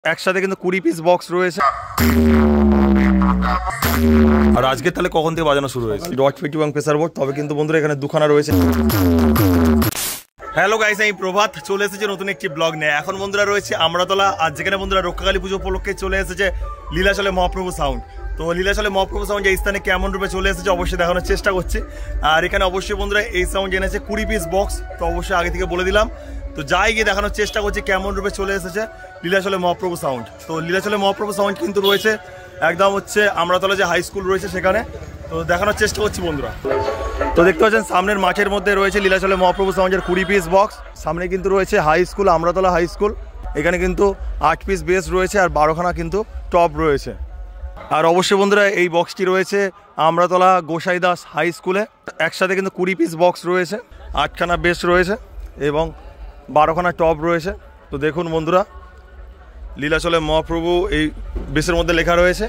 একসাথে কিন্তু 20 piece box রয়েছে। আর আজকে তাহলে কখন থেকে বাজানো শুরু হয়েছে ডট ফিট এবং প্রেসার বোর্ড। তবে কিন্তু বন্ধুরা এখানে দুখানা রয়েছে। হ্যালো গাইস, আমি প্রভাত চলে এসেছে নতুন একটি ব্লগ নিয়ে। এখন বন্ধুরা রয়েছে আমরাতলা, আর যেখানে বন্ধুরা রক্ষাকালী পুজো উপলক্ষে চলে এসেছে লীলাচলে মহাপ্রভু সাউন্ড। তো লীলাচলে মহাপ্রভু সাউন্ড এই স্থানে কেমন রূপে চলে এসেছে অবশ্যই দেখানোর চেষ্টা করছি। আর এখানে অবশ্যই বন্ধুরা এই সাউন্ড এনেছে 20 পিস বক্স, তো অবশ্যই আগে থেকে বলে দিলাম। তো যাই গিয়ে দেখানোর চেষ্টা করছি কেমন রূপে চলে এসেছে লীলাচলে মহাপ্রভু সাউন্ড। তো লীলাচলে মহাপ্রভু সাউন্ড কিন্তু রয়েছে একদম হচ্ছে আমরাতলা যে হাই স্কুল রয়েছে সেখানে। তো দেখানোর চেষ্টা করছি বন্ধুরা। তো দেখতে পাচ্ছেন সামনের মাঠের মধ্যে রয়েছে লীলাচলে মহাপ্রভু সাউন্ডের 20 পিস বক্স। সামনে কিন্তু রয়েছে high school, Amratala high school. এখানে কিন্তু 8 পিস বেস রয়েছে আর 12খানা কিন্তু টপ রয়েছে। আর অবশ্যই বন্ধুরা এই বক্সটি রয়েছে আমরাতলা গোসাইদাস হাই স্কুলে। একসাথে কিন্তু 20 পিস বক্স রয়েছে, 8খানা বেস রয়েছে এবং 12খানা টপ রয়েছে। তো দেখুন বন্ধুরা, লীলাচলে মহাপ্রভু এই বেসের মধ্যে লেখা রয়েছে।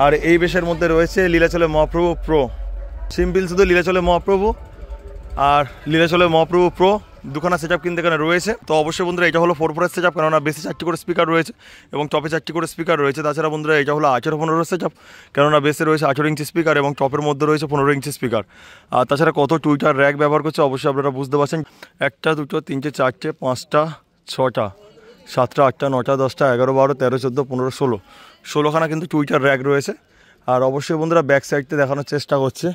আর এই বেসের মধ্যে রয়েছে লীলাচলে মহাপ্রভু প্রো। সিম্পল শুধু লীলাচলে মহাপ্রভু আর লীলাচলে মহাপ্রভু প্রো দুখানা সেট আপ কিন্তু এখানে রয়েছে। তো অবশ্যই বন্ধুরা এটা হলো 4/4 সেট আপ, কেননা বেসে 4টি করে স্পিকার রয়েছে এবং টপে 4টি করে স্পিকার রয়েছে। তাছাড়া বন্ধুরা এটা হলো 18/15 সেট আপ, কেননা বেসে রয়েছে 18 ইঞ্চি স্পিকার এবং টপের মধ্যে রয়েছে 15 ইঞ্চি স্পিকার। আর তাছাড়া কত টুইটার র্যাক ব্যবহার করছে অবশ্যই আপনারা বুঝতে পারছেন। 1টা 2টো 3টে 4টে 5টা 6টা 7টা 8টা 9টা 10টা 11 12 13 14 15 16খানা কিন্তু টুইটার র্যাক রয়েছে। আর অবশ্যই বন্ধুরা ব্যাক সাইডতে দেখানোর চেষ্টা করছে,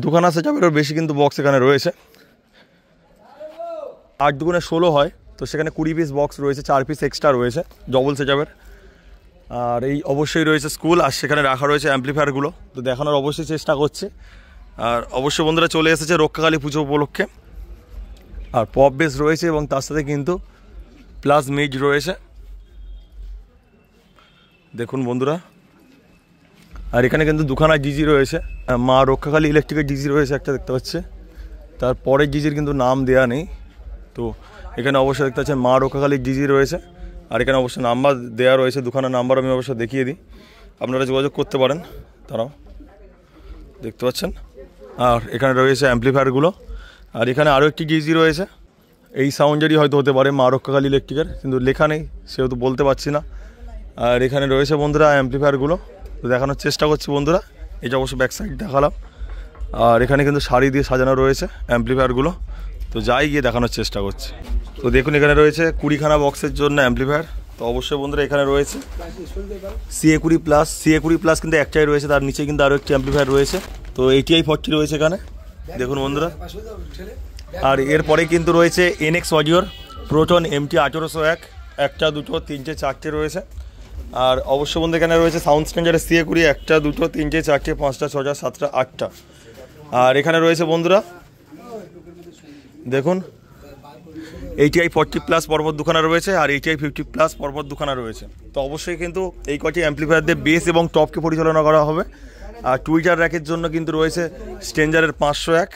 দুখানা সেট আপেরও বেশি কিন্তু বক্স এখানে রয়েছে। 8 দুগুণে 16 হয়, তো সেখানে 20 পিস বক্স রয়েছে, 4 পিস এক্সট্রা রয়েছে ডবল সেট আপের। আর এই অবশ্যই রয়েছে স্কুল, আর সেখানে রাখা রয়েছে অ্যাম্পলিফায়ারগুলো, তো দেখানোর অবশ্যই চেষ্টা করছে। আর অবশ্যই বন্ধুরা চলে এসেছে রক্ষাকালী পুজো উপলক্ষে। আর পপ বেস রয়েছে এবং তার সাথে কিন্তু প্লাস মিড রয়েছে, দেখুন বন্ধুরা। আর এখানে কিন্তু দুখানা ডিজি রয়েছে, মা রক্ষাকালী ইলেকট্রিকের ডিজি রয়েছে একটা দেখতে পাচ্ছে, তারপরের ডিজির কিন্তু নাম দেওয়া নেই। তো এখানে অবশ্যই দেখতে পাচ্ছেন মা রক্ষাকালীর ডিজি রয়েছে। আর এখানে অবশ্যই নাম্বার দেওয়া রয়েছে, দুখানা নাম্বার আমি অবশ্যই দেখিয়ে দিই, আপনারা যোগাযোগ করতে পারেন। তারাও দেখতে পাচ্ছেন। আর এখানে রয়েছে অ্যাম্পলিফায়ারগুলো। আর এখানে আরও একটি ডিজি রয়েছে, এই সাউন্ডেরই হয়তো হতে পারে মা রক্ষাকালী ইলেকট্রিকের, কিন্তু লেখা নেই সেহেতু বলতে পারছি না। আর এখানে রয়েছে বন্ধুরা অ্যাম্পলিফায়ারগুলো, তো দেখানোর চেষ্টা করছি বন্ধুরা। এটা অবশ্য ব্যাক সাইড দেখালাম। আর এখানে কিন্তু শাড়ি দিয়ে সাজানো রয়েছে অ্যাম্পলিফায়ারগুলো, তো যাই গিয়ে দেখানোর চেষ্টা করছি। তো দেখুন এখানে রয়েছে 20খানা বক্সের জন্য অ্যাম্পলিফায়ার। তো অবশ্যই বন্ধুরা এখানে রয়েছে CA20+, কিন্তু একটাই রয়েছে, তার নিচে কিন্তু আরও একটি অ্যাম্পলিফায়ার রয়েছে। তো ATI 40 রয়েছে এখানে, দেখুন বন্ধুরা। আর এরপরে কিন্তু রয়েছে NX অডিওর প্রোটন MT 1801, 1টা 2টো 3টে 4টে রয়েছে। আর অবশ্যই বন্ধু এখানে রয়েছে সাউন্ড স্ট্যান্ডার্ডের CA20, 1টা 2টো 3টে 4টে 5টা 6টা 7টা 8টা। আর এখানে রয়েছে বন্ধুরা দেখুন ATI 40+ পরপর দুখানা রয়েছে আর ATI 50+ পরপর দুখানা রয়েছে। তো অবশ্যই কিন্তু এই কটি অ্যাম্পলিফায়ার দিয়ে বেস এবং টপকে পরিচালনা করা হবে। আর টুইটার র্যাকের জন্য কিন্তু রয়েছে স্ট্রেঞ্জারের 501,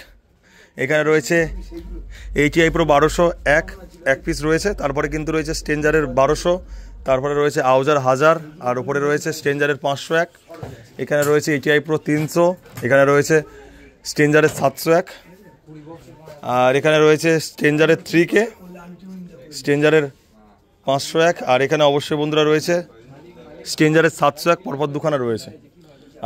এখানে রয়েছে ATI Pro 1201 এক পিস রয়েছে। তারপরে কিন্তু রয়েছে স্ট্রেঞ্জারের 1200, তারপরে রয়েছে আউজার 1000, আর উপরে রয়েছে স্ট্রেঞ্জারের 501। এখানে রয়েছে ATI Pro 300, এখানে রয়েছে স্ট্রেঞ্জারের 701, আর এখানে রয়েছে স্ট্রেঞ্জারের 3K, স্ট্রেঞ্জারের 501। আর এখানে অবশ্যই বন্ধুরা রয়েছে স্ট্রেঞ্জারের 701 পরপর দুখানা রয়েছে।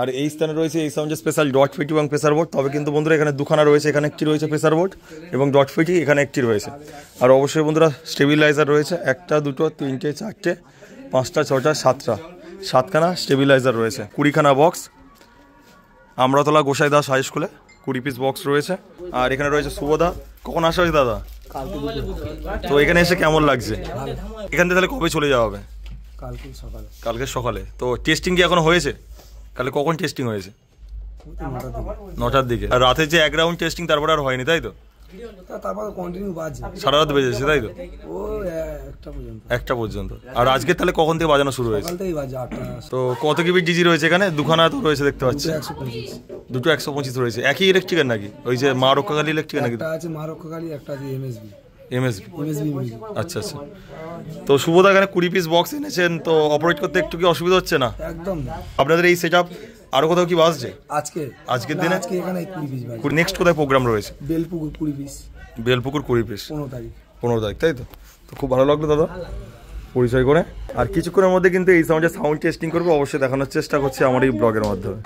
আর এই স্থানে রয়েছে এই সাউন্ডের স্পেশাল ডট ফিটি এবং প্রেসার বোর্ড। তবে কিন্তু বন্ধুরা এখানে দুখানা রয়েছে, এখানে একটি রয়েছে প্রেসার বোর্ড এবং ডট ফিটি এখানে একটি রয়েছে। আর অবশ্যই বন্ধুরা স্টেবিলাইজার রয়েছে, 1টা 2টো 3টে 4টে 5টা 6টা 7টা 7খানা স্টেবিলাইজার রয়েছে। 20খানা বক্স আমরাতলা গোসাইদাস হাই স্কুলে 20 পিস বক্স রয়েছে। আর এখানে রয়েছে শুভদা। কখন আসা হয়েছে দাদা? তো এখানে এসে কেমন লাগছে? এখান থেকে তাহলে কবে চলে যাওয়া হবে? কালকে সকালে। তো টেস্টিং কি এখন হয়েছে? কালকে কখন টেস্টিং হয়েছে? 9টার দিকে। আর রাতে যে 1 রাউন্ড টেস্টিং তারপরে আর হয়নি তাই তো? সারা রাত বেজেছে তাই তো? 1টা পর্যন্ত। আর আজকে তাহলে কখন থেকে বাজানো শুরু হয়েছে? তো কত কিবির ডিজি রয়েছে এখানে? দুখানা তো রয়েছে দেখতে পাচ্ছি, 2টো 125 রয়েছে। একই ইলেকট্রিকের নাকি? ওই যে মা রক্ষাকালী ইলেকট্রিকের নাকি? MSB। আচ্ছা আচ্ছা। তো শুভদা এখানে 20 পিস বক্স এনেছেন, তো অপারেট করতে একটু কি অসুবিধা হচ্ছে না? একদম। আপনাদের এই সেট আপ আরো কোথাও কি বাজছে আজকের দিনে? আজকে এখানে 20 পিস বাজছে। নেক্সট কোথায় প্রোগ্রাম রয়েছে? বেলপুকুর 20 পিস। বেলপুকুর 20 পিস 15 তারিখ। 15 তারিখ তাই তো? তো খুব ভালো লাগলো দাদা। পরিচয় করে। আর কিছুক্ষণের মধ্যে কিন্তু এই সাউন্ডের সাউন্ড টেস্টিং করবো, অবশ্যই দেখানোর চেষ্টা করছি আমার এই ব্লগের মাধ্যমে।